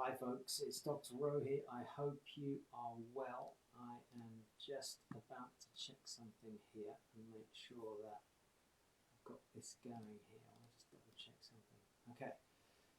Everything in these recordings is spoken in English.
Hi folks, it's Dr. Rowe here. I hope you are well. I am just about to check something here and make sure that I've got this going here. I want to just double check something. Okay,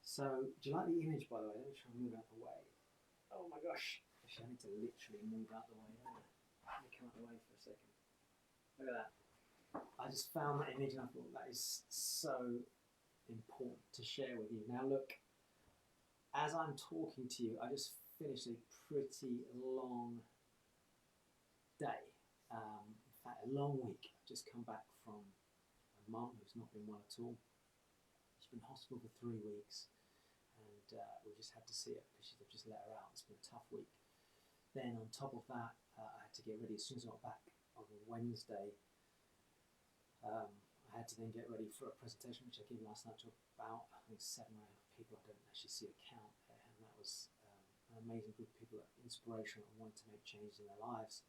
so do you like the image, by the way? Let me try and move out the way. Oh my gosh, actually I need to literally move out the way, don't I? Let me come out the way for a second. Look at that. I just found that image and I thought that is so important to share with you. Now look, as I'm talking to you, I just finished a pretty long day. In fact, a long week. I've just come back from a mum who's not been well at all. She's been in hospital for 3 weeks, and we just had to see her because they've just let her out. It's been a tough week. Then on top of that, I had to get ready. As soon as I got back on Wednesday, I had to then get ready for a presentation which I gave last night to about, I think, 7 or 8 people. I don't actually see a count there, and that was an amazing group of people that are inspirational and wanted to make changes in their lives.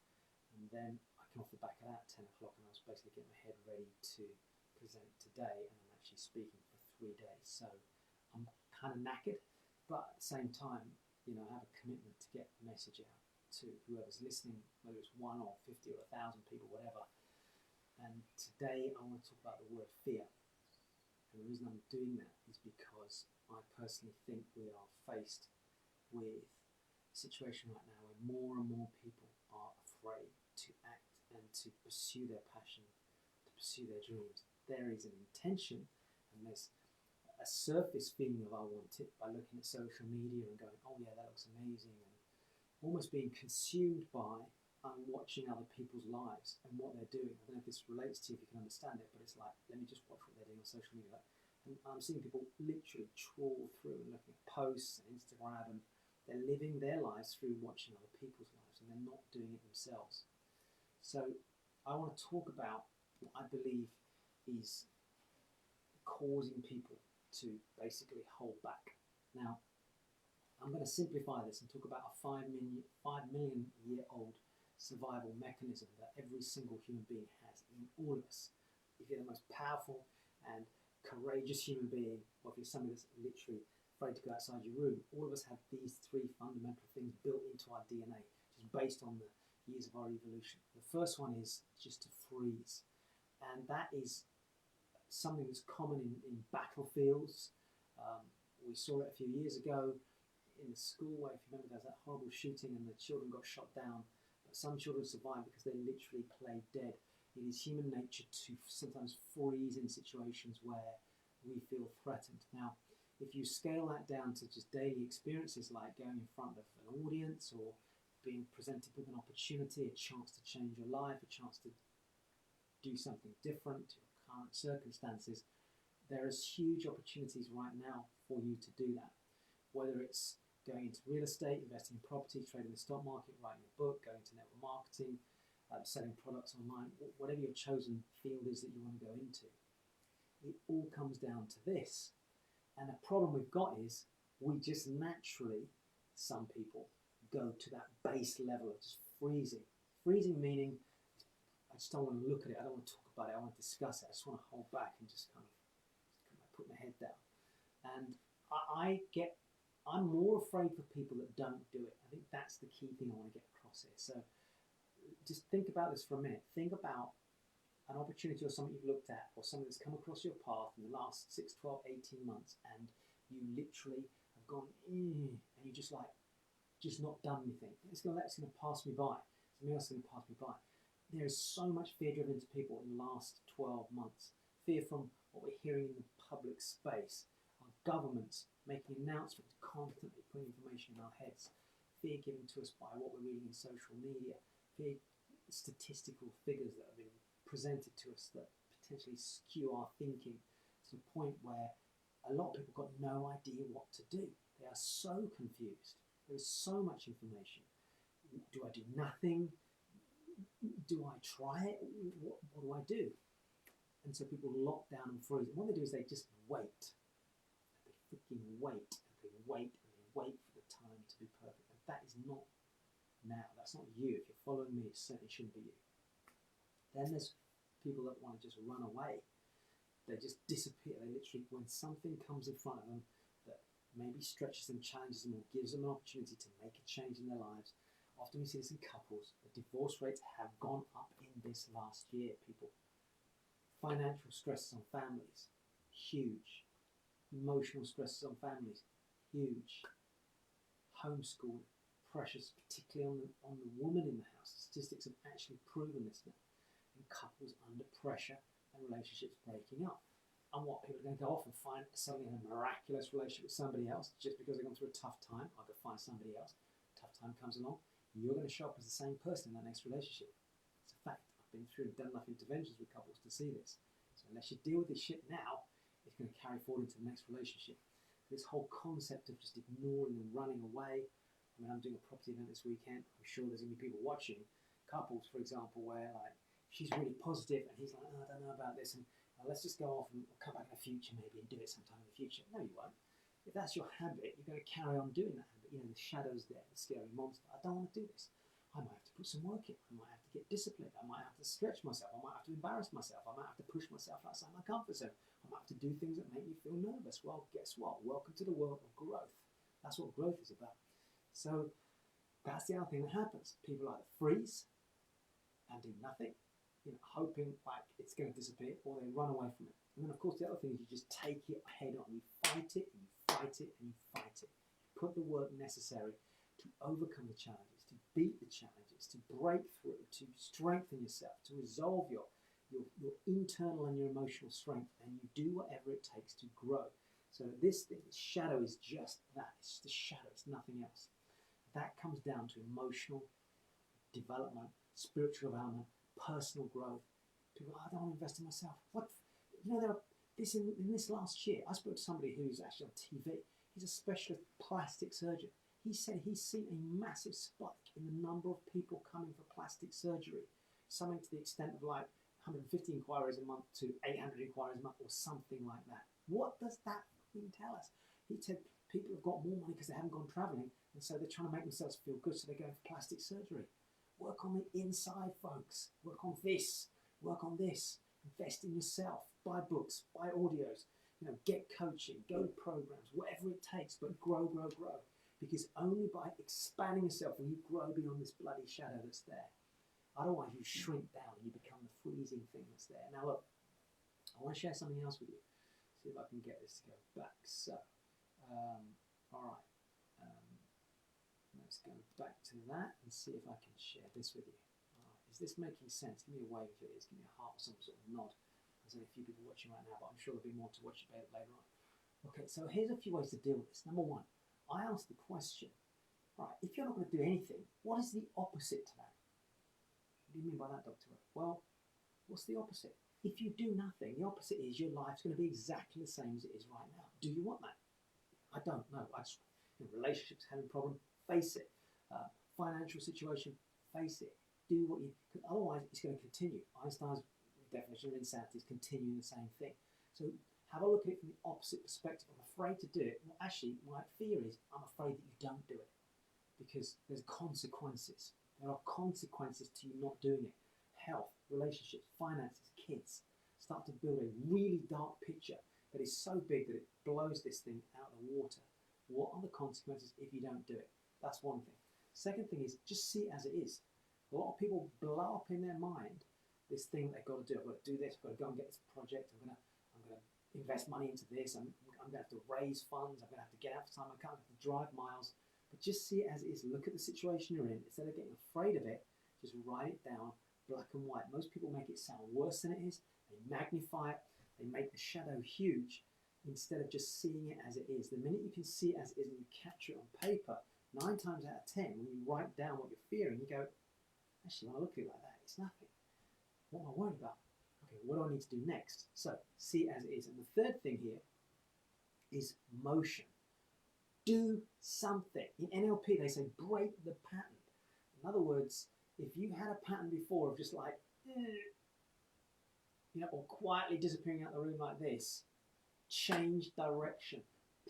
And then I came off the back of that at 10 o'clock, and I was basically getting my head ready to present today, and I'm actually speaking for 3 days. So I'm kind of knackered, but at the same time, I have a commitment to get the message out to whoever's listening, whether it's 1 or 50 or 1,000 people, whatever. And today I want to talk about the word fear. And the reason I'm doing that is because I personally think we are faced with a situation right now where more and more people are afraid to act and to pursue their passion, to pursue their dreams. There is an intention and there's a surface feeling of I want it by looking at social media and going, oh yeah, that looks amazing, and almost being consumed by watching other people's lives and what they're doing. I don't know if this relates to you, if you can understand it, but it's like, let me just watch what they're doing on social media. And I'm seeing people literally trawl through and looking at posts and Instagram, and they're living their lives through watching other people's lives, and they're not doing it themselves. So I want to talk about what I believe is causing people to basically hold back. Now, I'm going to simplify this and talk about a 5 million year old survival mechanism that every single human being has in all of us. If you're the most powerful and courageous human being, or if you're somebody that's literally afraid to go outside your room, all of us have these 3 fundamental things built into our DNA, just based on the years of our evolution. The first one is just to freeze, and that is something that's common in battlefields. We saw it a few years ago in the school where, if you remember, there was that horrible shooting and the children got shot down. Some children survive because they literally play dead. It is human nature to sometimes freeze in situations where we feel threatened. Now, if you scale that down to just daily experiences like going in front of an audience or being presented with an opportunity, a chance to change your life, a chance to do something different to your current circumstances, there is huge opportunities right now for you to do that. Whether it's going into real estate, investing in property, trading the stock market, writing a book, going to network marketing, selling products online, whatever your chosen field is that you want to go into, it all comes down to this. And the problem we've got is we just naturally, some people, go to that base level of just freezing. Freezing meaning, I just don't want to look at it, I don't want to talk about it, I want to discuss it, I just want to hold back and just kind of put my head down. And I'm more afraid for people that don't do it. I think that's the key thing I want to get across here. So just think about this for a minute. Think about an opportunity or something you've looked at or something that's come across your path in the last 6, 12, 18 months, and you literally have gone, and you just not done anything. It's going to pass me by. Something else is going to pass me by. There is so much fear driven into people in the last 12 months. Fear from what we're hearing in the public space. Our governments making announcements, constantly putting information in our heads. Fear given to us by what we're reading in social media. Fear, statistical figures that have been presented to us that potentially skew our thinking to the point where a lot of people got no idea what to do. They are so confused. There is so much information. Do I do nothing? Do I try it? What do I do? And so people lock down and freeze. And what they do is they just wait. They freaking wait. And they wait and they wait for the time to be perfect. And that is not now. That's not you. If you're following me, it certainly shouldn't be you. Then there's people that want to just run away. They just disappear. They literally, when something comes in front of them that maybe stretches them, challenges them, or gives them an opportunity to make a change in their lives. Often we see this in couples. The divorce rates have gone up in this last year, people. Financial stresses on families, huge. Emotional stresses on families, huge. Homeschooling, pressures, particularly on the woman in the house. Statistics have actually proven this now. And couples under pressure and relationships breaking up. And what, people are going to go off and find suddenly a miraculous relationship with somebody else just because they've gone through a tough time. I'll go find somebody else. Tough time comes along. You're going to show up as the same person in that next relationship. It's a fact. I've been through and done enough interventions with couples to see this. So unless you deal with this shit now, it's going to carry forward into the next relationship. This whole concept of just ignoring and running away. I mean, I'm doing a property event this weekend. I'm sure there's going to be people watching. Couples, for example, where like she's really positive and he's like, oh, I don't know about this, and let's just go off and come back in the future maybe and do it sometime in the future. No, you won't. If that's your habit, you're going to carry on doing that habit. You know, the shadow's there, the scary monster. I don't want to do this. I might have to put some work in. I might have to get disciplined. I might have to stretch myself. I might have to embarrass myself. I might have to push myself outside my comfort zone. I might have to do things that make me feel nervous. Well, guess what? Welcome to the world of growth. That's what growth is about. So that's the other thing that happens. People either freeze and do nothing, you know, hoping like it's going to disappear, or they run away from it. And then, of course, the other thing is you just take it head on. You fight it, and you fight it, and you fight it. You put the work necessary to overcome the challenges, to beat the challenges, to break through, to strengthen yourself, to resolve your internal and your emotional strength, and you do whatever it takes to grow. So this thing, this shadow, is just that. It's just a shadow. It's nothing else. That comes down to emotional development, spiritual development, personal growth. People, I don't want to invest in myself. What? You know, in this last year, I spoke to somebody who's actually on TV. He's a specialist plastic surgeon. He said he's seen a massive spike in the number of people coming for plastic surgery, something to the extent of like 150 inquiries a month to 800 inquiries a month, or something like that. What does that fucking tell us? He said people have got more money because they haven't gone travelling, and so they're trying to make themselves feel good, so they're going for plastic surgery. Work on the inside, folks. Work on this. Work on this. Invest in yourself. Buy books. Buy audios. You know, get coaching. Go to programs. Whatever it takes, but grow, grow, grow. Because only by expanding yourself will you grow beyond this bloody shadow that's there. Otherwise, you shrink down and you become the freezing thing that's there. Now, look, I want to share something else with you. See if I can get this to go back. So, all right. Let's go back to that and see if I can share this with you. Is this making sense? Give me a wave if it is. Give me a heart or some sort of nod. There's only a few people watching right now, but I'm sure there'll be more to watch about later on. Okay, so here's a few ways to deal with this. Number one, I asked the question, right, if you're not going to do anything, what is the opposite to that? What do you mean by that, Dr. Ray? Well, what's the opposite? If you do nothing, the opposite is your life's going to be exactly the same as it is right now. Do you want that? I don't know. Relationships having a problem, face it. Financial situation, face it. Do what you, because otherwise it's going to continue. Einstein's definition of insanity is continuing the same thing. So have a look at it from the opposite perspective. I'm afraid to do it. Well, actually, my fear is I'm afraid that you don't do it because there's consequences. There are consequences to you not doing it. Health, relationships, finances, kids. Start to build a really dark picture that is so big that it blows this thing out of the water. What are the consequences if you don't do it? That's one thing. Second thing is just see it as it is. A lot of people blow up in their mind this thing they've got to do. I've got to do this. I've got to go and get this project. I'm going to invest money into this. I'm going to have to raise funds. I'm going to have to get out for time. I can't have to drive miles. But just see it as it is. Look at the situation you're in. Instead of getting afraid of it, just write it down black and white. Most people make it sound worse than it is. They magnify it. They make the shadow huge instead of just seeing it as it is. The minute you can see it as it is and you capture it on paper, 9 times out of 10, when you write down what you're fearing, you go, actually, when I look at it like that, it's nothing. What am I worried about? Okay, what do I need to do next? So, see it as it is. And the third thing here is motion. Do something. In NLP, they say break the pattern. In other words, if you had a pattern before of just like, or quietly disappearing out the room like this, change direction,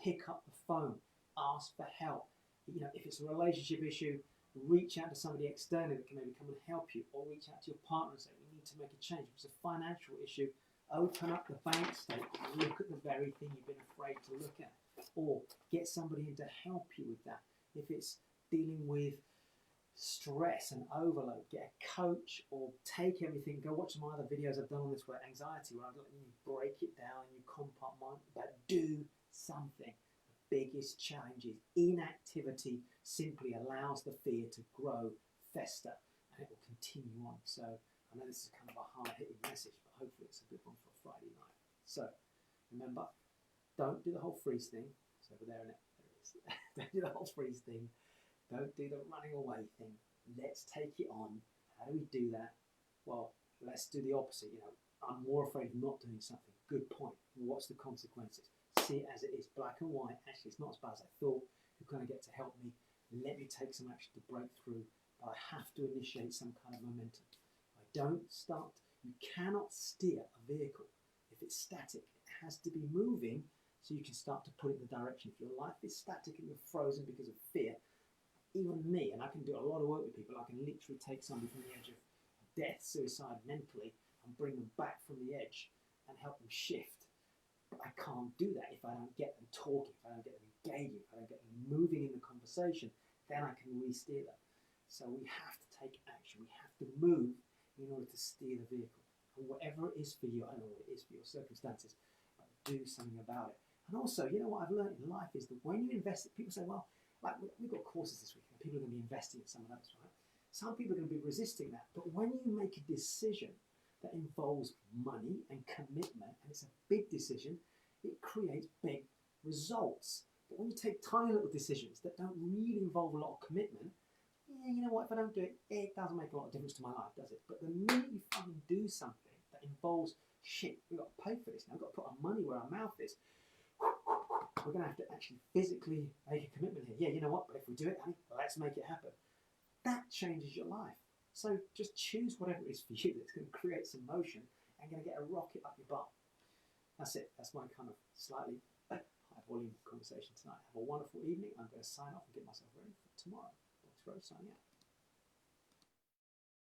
pick up the phone, ask for help. If it's a relationship issue, reach out to somebody externally that can maybe come and help you, or reach out to your partner and say, we need to make a change. If it's a financial issue, Open up the bank statement and look at the very thing you've been afraid to look at. Or get somebody in to help you with that. If it's dealing with stress and overload, get a coach or take everything. Go watch some other videos I've done on this where anxiety, where I've let you break it down and you compartment, but do something. The biggest challenge is inactivity simply allows the fear to grow, fester, and it will continue on. So I know this is kind of a hard-hitting message, but hopefully it's a good one for a Friday night. So remember, don't do the whole freeze thing. It's over there, isn't it? There it is. Don't do the whole freeze thing. Don't do the running away thing. Let's take it on. How do we do that? Well, let's do the opposite. I'm more afraid of not doing something. Good point. What's the consequences? See it as it is, black and white. Actually, it's not as bad as I thought. You're going to get to help me. Let me take some action to break through. But I have to initiate some kind of momentum. I don't start. You cannot steer a vehicle if it's static. It has to be moving so you can start to put it in the direction. If your life is static and you're frozen because of fear, even me, and I can do a lot of work with people, I can literally take somebody from the edge of death, suicide mentally, and bring them back from the edge and help them shift. But I can't do that if I don't get them talking, if I don't get them engaging, if I don't get them moving in the conversation, then I can re-steer them. So we have to take action. We have to move in order to steer the vehicle. And whatever it is for you, I don't know what it is for your circumstances, but do something about it. And also, what I've learned in life is that when you invest, people say, well, like we've got courses this week and people are going to be investing in some of those, right? Some people are going to be resisting that. But when you make a decision that involves money and commitment, and it's a big decision, it creates big results. But when you take tiny little decisions that don't really involve a lot of commitment, you know what, if I don't do it, it doesn't make a lot of difference to my life, does it? But the minute you fucking do something that involves, shit, we've got to pay for this now, we've got to put our money where our mouth is, we're going to have to actually physically make a commitment here. Yeah, you know what? But if we do it, honey, let's make it happen. That changes your life. So just choose whatever it is for you that's going to create some motion and going to get a rocket up your butt. That's it. That's my kind of slightly high volume conversation tonight. Have a wonderful evening. I'm going to sign off and get myself ready for tomorrow. Box Road signing out.